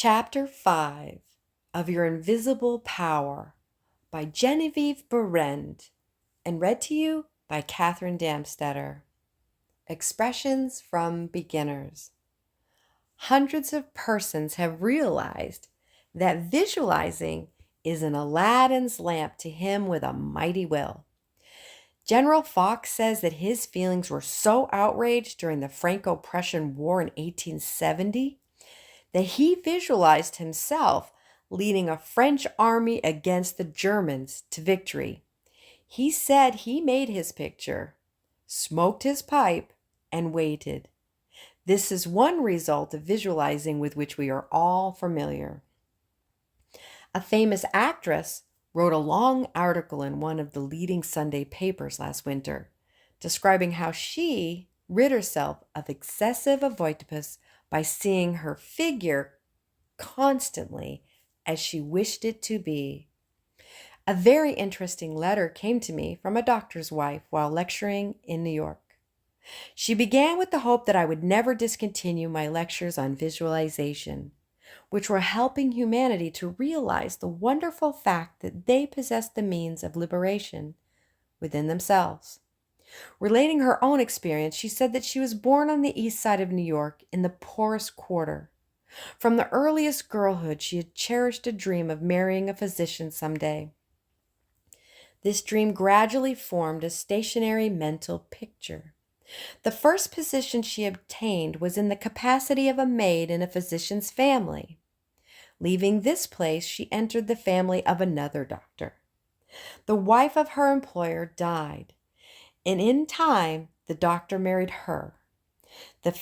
Chapter 5 of Your Invisible Power by Genevieve Behrend and read to you by Catherine Damstetter. Expressions from Beginners. Hundreds of persons have realized that visualizing is an Aladdin's lamp to him with a mighty will. General Fox says that his feelings were so outraged during the Franco-Prussian War in 1870 that he visualized himself leading a French army against the Germans to victory. He said he made his picture, smoked his pipe, and waited. This is one result of visualizing with which we are all familiar. A famous actress wrote a long article in one of the leading Sunday papers last winter, describing how she rid herself of excessive avoidance by seeing her figure constantly as she wished it to be. A very interesting letter came to me from a doctor's wife while lecturing in New York. She began with the hope that I would never discontinue my lectures on visualization, which were helping humanity to realize the wonderful fact that they possess the means of liberation within themselves. Relating her own experience, she said that she was born on the east side of New York in the poorest quarter. From the earliest girlhood, she had cherished a dream of marrying a physician someday. This dream gradually formed a stationary mental picture. The first position she obtained was in the capacity of a maid in a physician's family. Leaving this place, she entered the family of another doctor. The wife of her employer died, and in time, the doctor married her. The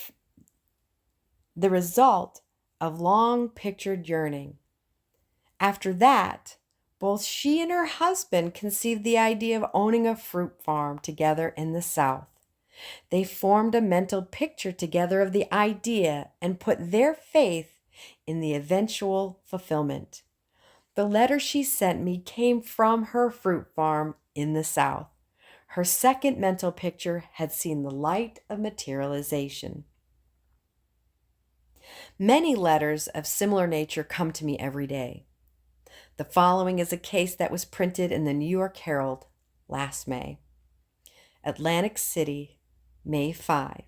result of long pictured yearning. After that, both she and her husband conceived the idea of owning a fruit farm together in the South. They formed a mental picture together of the idea and put their faith in the eventual fulfillment. The letter she sent me came from her fruit farm in the South. Her second mental picture had seen the light of materialization. Many letters of similar nature come to me every day. The following is a case that was printed in the New York Herald last May. Atlantic City, May 5.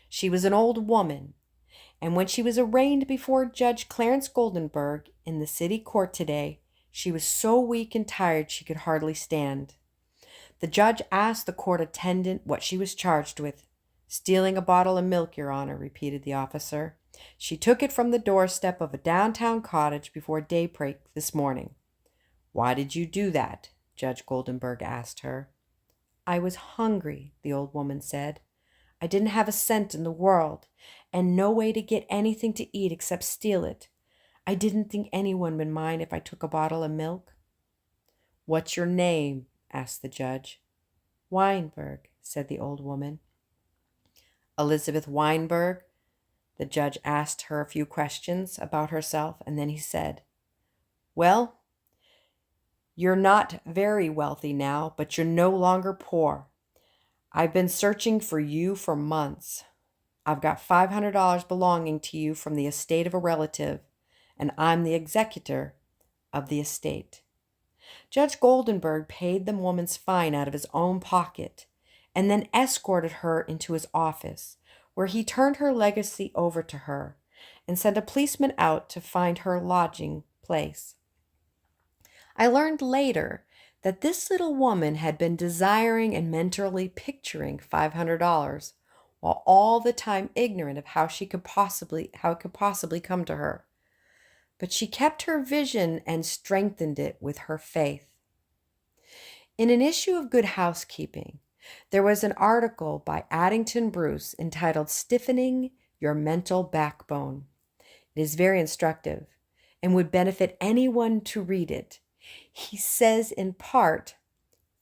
She was an old woman, and when she was arraigned before Judge Clarence Goldenberg in the city court today, she was so weak and tired she could hardly stand. The judge asked the court attendant what she was charged with. "Stealing a bottle of milk, Your Honor," repeated the officer. "She took it from the doorstep of a downtown cottage before daybreak this morning." "Why did you do that?" Judge Goldenberg asked her. "I was hungry," the old woman said. "I didn't have a cent in the world, and no way to get anything to eat except steal it. I didn't think anyone would mind if I took a bottle of milk." "What's your name?" asked the judge. "Weinberg," said the old woman. "Elizabeth Weinberg?" The judge asked her a few questions about herself, and then he said, "Well, you're not very wealthy now, but you're no longer poor. I've been searching for you for months. I've got $500 belonging to you from the estate of a relative, and I'm the executor of the estate." Judge Goldenberg paid the woman's fine out of his own pocket and then escorted her into his office, where he turned her legacy over to her and sent a policeman out to find her lodging place. I learned later that this little woman had been desiring and mentally picturing $500, while all the time ignorant of how it could possibly come to her. But she kept her vision and strengthened it with her faith. In an issue of Good Housekeeping, there was an article by Addington Bruce entitled "Stiffening Your Mental Backbone." It is very instructive and would benefit anyone to read it. He says in part,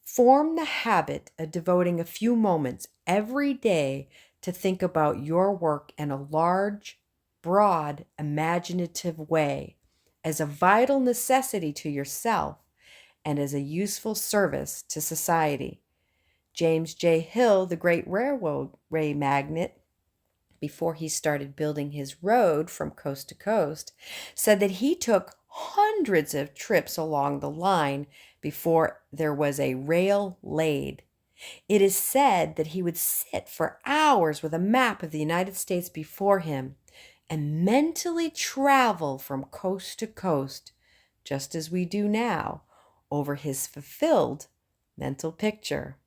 "Form the habit of devoting a few moments every day to think about your work in a large, broad, imaginative way, as a vital necessity to yourself and as a useful service to society." James J. Hill, the great railway magnate, before he started building his road from coast to coast, said that he took hundreds of trips along the line before there was a rail laid. It is said that he would sit for hours with a map of the United States before him and mentally travel from coast to coast, just as we do now, over his fulfilled mental picture.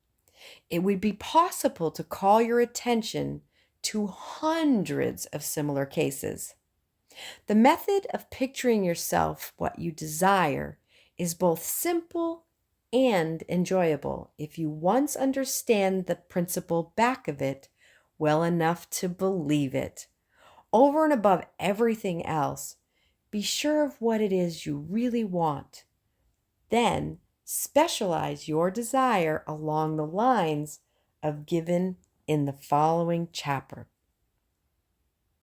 It would be possible to call your attention to hundreds of similar cases. The method of picturing yourself what you desire is both simple and enjoyable if you once understand the principle back of it well enough to believe it. Over and above everything else, be sure of what it is you really want. Then specialize your desire along the lines of given in the following chapter.